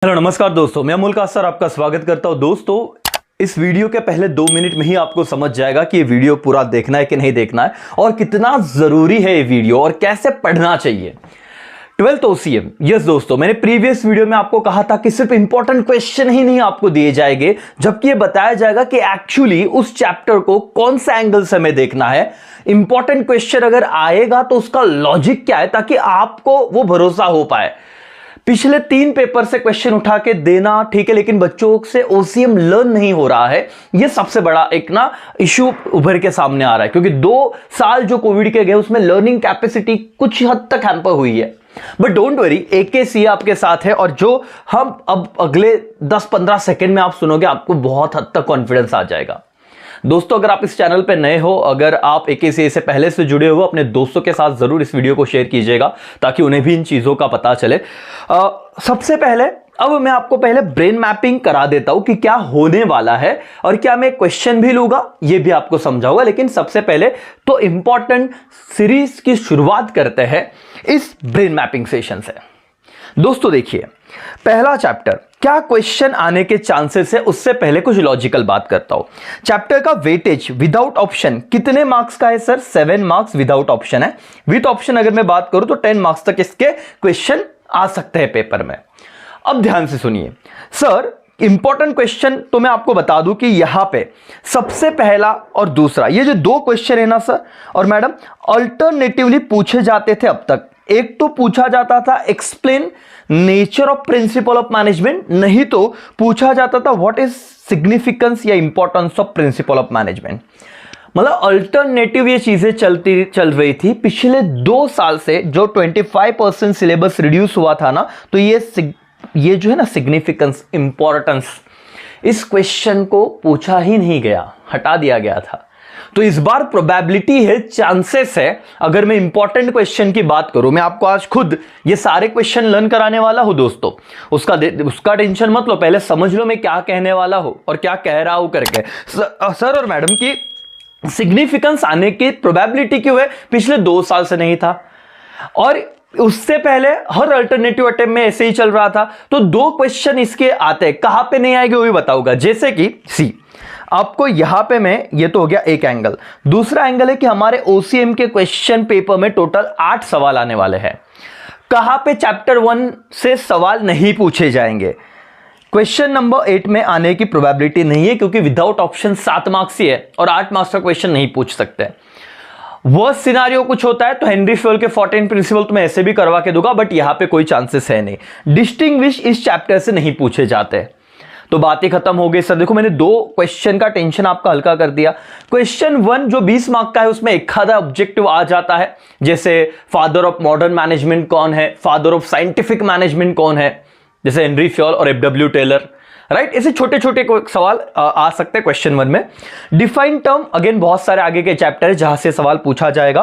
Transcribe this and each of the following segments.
Hello नमस्कार दोस्तों, मैं अमोल कासर आपका स्वागत करता हूं। दोस्तों, इस वीडियो के पहले 2 मिनट में ही आपको समझ जाएगा कि ये वीडियो पूरा देखना है कि नहीं देखना है और कितना जरूरी है ये वीडियो और कैसे पढ़ना चाहिए। 12th OCM, यस दोस्तों, मैंने प्रीवियस वीडियो में आपको कहा था कि सिर्फ इंपॉर्टेंट क्वेश्चन ही नहीं आपको दिए जाएंगे, जबकि ये बताया जाएगा कि एक्चुअली उस चैप्टर को कौन सा एंगल से हमें देखना है। इंपॉर्टेंट क्वेश्चन अगर आएगा तो उसका लॉजिक क्या है, ताकि आपको वो भरोसा हो पाए। पिछले 3 पेपर से क्वेश्चन उठा के देना ठीक है, लेकिन बच्चों से OCM लर्न नहीं हो रहा है। यह सबसे बड़ा एक इशू उभर के सामने आ रहा है, क्योंकि 2 साल जो कोविड के गए उसमें लर्निंग कैपेसिटी कुछ हद तक हैम्पर हुई है। बट डोंट वरी, AKC आपके साथ है और जो हम अब अगले 10-15 सेकेंड में आप सुनोगे, आपको बहुत हद तक कॉन्फिडेंस आ जाएगा। दोस्तों, अगर आप इस चैनल पर नए हो, अगर आप AKC से पहले से जुड़े हो, अपने दोस्तों के साथ जरूर इस वीडियो को शेयर कीजिएगा ताकि उन्हें भी इन चीजों का पता चले। सबसे पहले अब मैं आपको पहले ब्रेन मैपिंग करा देता हूं कि क्या होने वाला है और क्या मैं क्वेश्चन भी लूंगा, यह भी आपको समझाऊंगा। लेकिन सबसे पहले तो इंपॉर्टेंट सीरीज की शुरुआत करते हैं इस ब्रेन मैपिंग सेशन से। दोस्तों देखिए, पहला चैप्टर क्या क्वेश्चन आने के चांसेस है, उससे पहले कुछ लॉजिकल बात करता हूं। चैप्टर का वेटेज विदाउट ऑप्शन कितने मार्क्स का है सर? 7 मार्क्स विदाउट ऑप्शन है। विद ऑप्शन अगर मैं बात करूं तो 10 मार्क्स तक इसके क्वेश्चन आ सकते हैं पेपर में। अब ध्यान से सुनिए सर, इंपॉर्टेंट क्वेश्चन तो मैं आपको बता दूं कि यहां पे सबसे पहला और दूसरा, ये जो 2 क्वेश्चन है ना सर और मैडम, अल्टरनेटिवली पूछे जाते थे अब तक। एक तो पूछा जाता था explain nature of principle of management, नहीं तो पूछा जाता था व्हाट इज सिग्निफिकेंस या importance of principle of management. मतलब अल्टरनेटिव ये चीजें चल रही थी पिछले 2 साल से। जो 25% सिलेबस रिड्यूस हुआ था ना, तो ये जो है ना सिग्निफिकेंस, इंपॉर्टेंस, इस क्वेश्चन को पूछा ही नहीं गया, हटा दिया गया था। तो इस बार प्रोबेबिलिटी है, चांसेस है, अगर मैं इंपॉर्टेंट क्वेश्चन की बात करूं, मैं आपको आज खुद ये सारे क्वेश्चन लर्न कराने वाला हूं दोस्तों। उसका टेंशन मत लो, पहले समझ लो मैं क्या कहने वाला हूं और क्या कह रहा हूं करके। सर और मैडम की सिग्निफिकेंस आने की प्रोबेबिलिटी क्यों है? पिछले 2 साल से नहीं था और उससे पहले हर अल्टरनेटिव अटेम्प्ट में ऐसे ही चल रहा था। तो 2 क्वेश्चन इसके आते हैं, कहां पे नहीं आएंगे वो भी बताऊंगा। जैसे कि सी, आपको यहां पे मैं, ये तो हो गया एक एंगल। दूसरा एंगल है कि हमारे OCM के क्वेश्चन पेपर में टोटल 8 सवाल आने वाले हैं। कहां पे चैप्टर 1 से सवाल नहीं पूछे जाएंगे? क्वेश्चन नंबर 8 में आने की प्रोबेबिलिटी नहीं है, क्योंकि विदाउट ऑप्शन 7 मार्क्स ही है और 8 मार्क्स का क्वेश्चन नहीं पूछ सकते। वर्स्ट सिनारियो कुछ होता है तो हेनरी फ्योल के 14 प्रिंसिपल तो मैं ऐसे भी करवा के दूंगा, बट यहां पे कोई चांसेस है नहीं। डिस्टिंग्विश इस चैप्टर से नहीं पूछे जाते। तो बात ही खत्म हो गई सर। देखो, मैंने 2 क्वेश्चन का टेंशन आपका हल्का कर दिया। क्वेश्चन 1 जो 20 मार्क का है, उसमें एक आधा ऑब्जेक्टिव आ जाता है, जैसे फादर ऑफ मॉडर्न मैनेजमेंट कौन है, फादर ऑफ साइंटिफिक मैनेजमेंट कौन है, जैसे हेनरी फ्योल और FW टेलर, राइट। ऐसे छोटे छोटे सवाल आ सकते हैं क्वेश्चन 1 में। डिफाइन टर्म, अगेन बहुत सारे आगे के चैप्टर है जहां से सवाल पूछा जाएगा।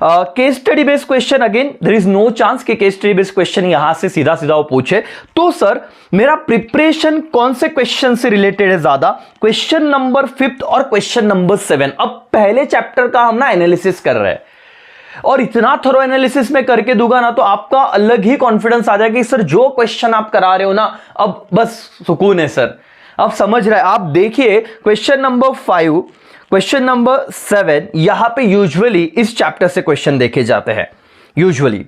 Case study based question, again there is no chance कि केस स्टडी बेस्ड क्वेश्चन यहां से सीधा सीधा वो पूछे। तो सर, मेरा प्रिपरेशन कौन से क्वेश्चन से रिलेटेड है ज्यादा? क्वेश्चन नंबर 5 और क्वेश्चन नंबर 7। अब पहले चैप्टर का हम एनालिसिस कर रहे हैं और इतना थोरो एनालिसिस में करके दूंगा ना, तो आपका अलग ही कॉन्फिडेंस आ जाएगा कि सर जो क्वेश्चन आप करा रहे हो ना, अब बस सुकून है सर, आप समझ रहे हैं। आप देखिए क्वेश्चन नंबर 5, क्वेश्चन नंबर 7, यहां पे यूजुअली इस चैप्टर से क्वेश्चन देखे जाते हैं। यूजुअली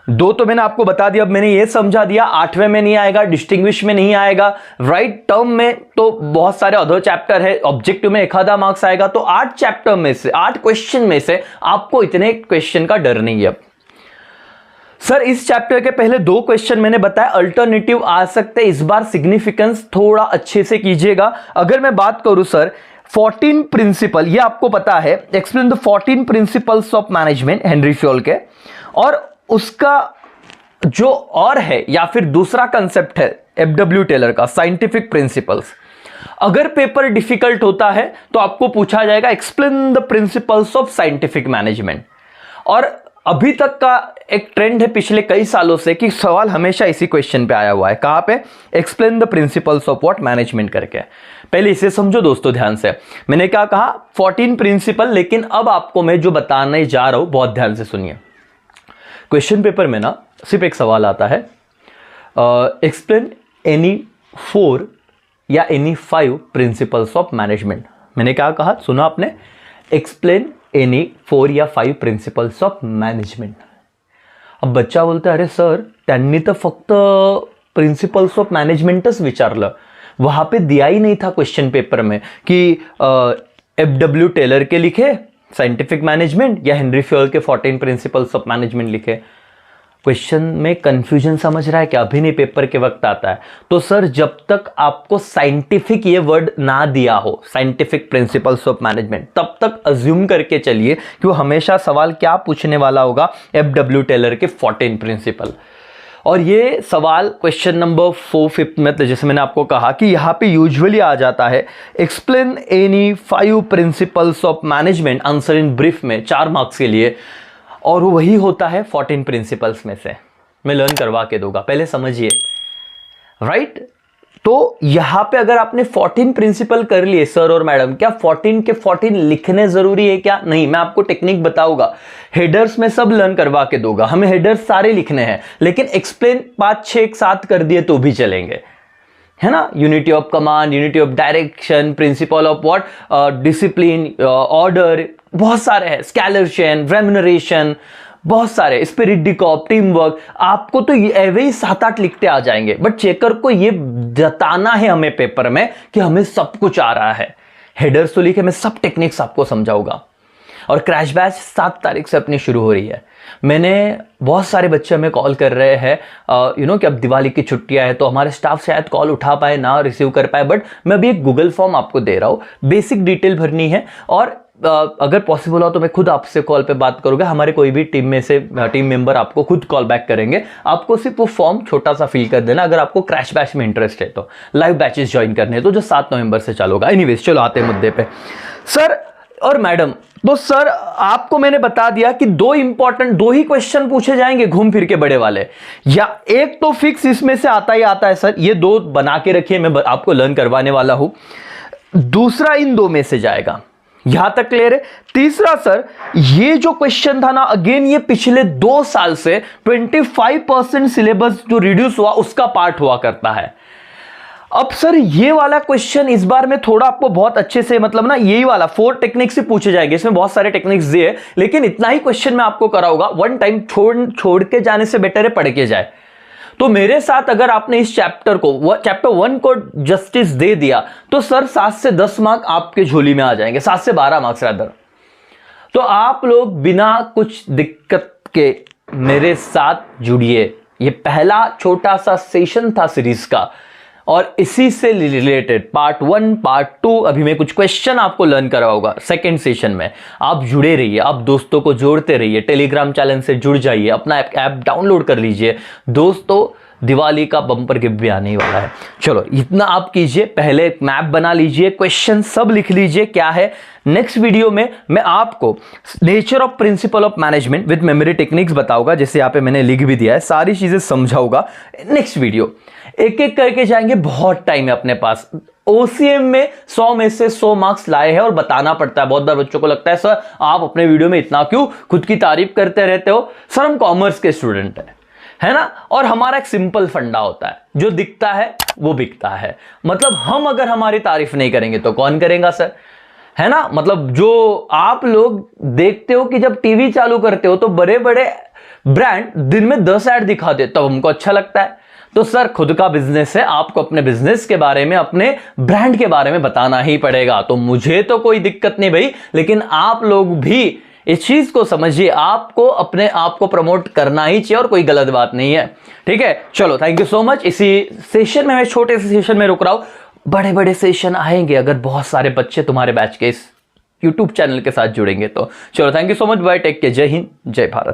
2 तो मैंने आपको बता दिया, अब मैंने ये समझा दिया। 8वें में नहीं आएगा, डिस्टिंग्विश में नहीं आएगा, राइट टर्म में तो बहुत सारे अदर चैप्टर है, ऑब्जेक्टिव में 1 आधा मार्क्स आएगा। तो 8 चैप्टर में से 8 क्वेश्चन में से आपको इतने क्वेश्चन का डर नहीं है। सर, इस चैप्टर के पहले 2 क्वेश्चन मैंने बताया अल्टरनेटिव आ सकते, इस बार सिग्निफिकेंस थोड़ा अच्छे से कीजिएगा। अगर मैं बात करूं सर 14 प्रिंसिपल, ये आपको पता है, explain the 14 principles of management, Henry Fayol के, और उसका जो और है या फिर दूसरा कंसेप्ट है FW टेलर का साइंटिफिक प्रिंसिपल्स। अगर पेपर डिफिकल्ट होता है तो आपको पूछा जाएगा explain the principles of scientific management. और अभी तक का एक ट्रेंड है पिछले कई सालों से कि सवाल हमेशा इसी क्वेश्चन पे आया हुआ है। कहां पे? Explain the principles of what management करके। पहले इसे समझो दोस्तों ध्यान से। मैंने क्या कहा? 14 प्रिंसिपल, लेकिन अब आपको मैं जो बताने जा रहा हूं बहुत ध्यान से सुनिए। क्वेश्चन पेपर में ना सिर्फ एक सवाल आता है, एक्सप्लेन एनी 4 या एनी 5 प्रिंसिपल्स ऑफ मैनेजमेंट। मैंने क्या कहा, सुना आपने? एक्सप्लेन एनी 4 या 5 प्रिंसिपल्स ऑफ मैनेजमेंट। अब बच्चा बोलता है, अरे सर त्यांनी तर फक्त प्रिंसिपल्स ऑफ मैनेजमेंटच विचारलं, वहां पे दिया ही नहीं था क्वेश्चन पेपर में कि FW टेलर के लिखे साइंटिफिक मैनेजमेंट या हेनरी फ्योल के 14 प्रिंसिपल्स ऑफ मैनेजमेंट लिखे। क्वेश्चन में कंफ्यूजन समझ रहा है क्या? अभी नहीं, पेपर के वक्त आता है। तो सर जब तक आपको साइंटिफिक ये वर्ड ना दिया हो, साइंटिफिक प्रिंसिपल्स ऑफ मैनेजमेंट, तब तक अज्यूम करके चलिए कि वो हमेशा सवाल क्या पूछने वाला होगा, FW टेलर के 14 प्रिंसिपल। और ये सवाल क्वेश्चन नंबर 4, 5 में, तो जैसे मैंने आपको कहा कि यहाँ पे यूजुअली आ जाता है explain any 5 principles of management, answer in brief में 4 मार्क्स के लिए, और वही होता है 14 प्रिंसिपल्स में से। मैं लर्न करवा के दूंगा, पहले समझिए, राइट? तो यहां पे अगर आपने 14 प्रिंसिपल कर लिए सर और मैडम, क्या 14 के 14 लिखने जरूरी है क्या? नहीं, मैं आपको टेक्निक बताऊंगा। हेडर्स में सब लर्न करवा के दूंगा, हमें हेडर्स सारे लिखने हैं, लेकिन एक्सप्लेन 5, 6 एक साथ कर दिए तो भी चलेंगे, है ना? Unity of command, unity of direction, principle of what, discipline, order, बहुत सारे हैं, स्केलर चेन, रेम्यूनरेशन, बहुत सारे, स्पिरिट डिकॉप, टीम वर्क। आपको तो ऐसे ही 7-8 लिखते आ जाएंगे, बट चेकर को ये जताना है हमें पेपर में कि हमें सब कुछ आ रहा है। हेडर्स तो लिखे, मैं सब टेक्निक्स आपको समझाऊंगा। और क्रैश बैच 7 तारीख से अपनी शुरू हो रही है। मैंने बहुत सारे बच्चे हमें कॉल कर रहे हैं कि अब दिवाली की छुट्टियां हैं, तो हमारे स्टाफ शायद कॉल उठा पाए ना रिसीव कर पाए, बट मैं अभी एक गूगल फॉर्म आपको दे रहा हूं, बेसिक डिटेल भरनी है, और अगर पॉसिबल हो तो मैं खुद आपसे कॉल पे बात करूंगा। हमारे कोई भी टीम में से टीम मेंबर आपको खुद कॉल बैक करेंगे। आपको सिर्फ वो फॉर्म छोटा सा फिल कर देना, अगर आपको क्रैश बैच में इंटरेस्ट है तो। लाइव बैचेस ज्वाइन करने हैं तो जो 7 नवंबर से चालू होगा। एनीवेज, चलो आते हैं मुद्दे पे। सर और मैडम, तो सर आपको मैंने बता दिया कि 2 ही क्वेश्चन पूछे जाएंगे घूम फिर के बड़े वाले, या एक तो फिक्स इसमें से आता ही आता है सर। ये 2 बना के रखिए, मैं आपको लर्न करवाने वाला हूं। दूसरा इन 2 में से जाएगा, यहां तक क्लियर है? तीसरा सर, ये जो क्वेश्चन था ना, अगेन ये पिछले 2 साल से 25% सिलेबस जो रिड्यूस हुआ उसका पार्ट हुआ करता है। अब सर ये वाला क्वेश्चन इस बार में थोड़ा आपको बहुत अच्छे से, मतलब ना यही वाला 4 टेक्निक्स से पूछे जाएंगे। इसमें बहुत सारे टेक्निक्स दिए, लेकिन इतना ही क्वेश्चन मैं आपको कराऊंगा। वन टाइम छोड़ के जाने से बेटर है पढ़ के जाए। तो मेरे साथ अगर आपने इस चैप्टर 1 को जस्टिस दे दिया तो सर 7 से 10 मार्क्स आपके झोली में आ जाएंगे, 7 से 12 मार्क्स रादर। तो आप लोग बिना कुछ दिक्कत के मेरे साथ जुड़िए। ये पहला छोटा सा सेशन था सीरीज का, और इसी से रिलेटेड पार्ट 1, पार्ट 2, अभी मैं कुछ क्वेश्चन आपको लर्न करवाऊंगा सेकंड सेशन में। आप जुड़े रहिए, आप दोस्तों को जोड़ते रहिए, टेलीग्राम चैनल से जुड़ जाइए, अपना ऐप डाउनलोड कर लीजिए। दोस्तों, दिवाली का बम्पर गिफ्ट भी आने ही वाला है। चलो इतना आप कीजिए, पहले मैप बना लीजिए, क्वेश्चन सब लिख लीजिए क्या है। नेक्स्ट वीडियो में मैं आपको nature of principle of management with memory techniques बताऊंगा, जैसे यहाँ पे मैंने लिख भी दिया है, सारी चीजें समझाऊंगा। नेक्स्ट वीडियो एक एक करके जाएंगे, बहुत टाइम है अपने पास। OCM में 100 में से 100 मार्क्स लाए हैं और बताना पड़ता है। बहुत बार बच्चों को लगता है सर आप अपने वीडियो में इतना क्यों खुद की तारीफ करते रहते हो। सर हम कॉमर्स के स्टूडेंट है ना, और हमारा एक सिंपल फंडा होता है, जो दिखता है वो बिकता है। मतलब हम अगर हमारी तारीफ नहीं करेंगे तो कौन करेगा सर, है ना? मतलब जो आप लोग देखते हो कि जब टीवी चालू करते हो तो बड़े बड़े ब्रांड दिन में 10 ऐड दिखाते, तब हमको अच्छा लगता है। तो सर खुद का बिजनेस है, आपको अपने बिजनेस के बारे में, अपने ब्रांड के बारे में बताना ही पड़ेगा। तो मुझे तो कोई दिक्कत नहीं भाई, लेकिन आप लोग भी इस चीज को समझिए, आपको अपने आप को प्रमोट करना ही चाहिए और कोई गलत बात नहीं है। ठीक है, चलो थैंक यू सो मच। इसी सेशन में, मैं छोटे से सेशन में रुक रहा हूं, बड़े बड़े सेशन आएंगे अगर बहुत सारे बच्चे तुम्हारे बैच के इस यूट्यूब चैनल के साथ जुड़ेंगे तो। चलो thank you so much, bye, take care, जय हिंद, जय भारत।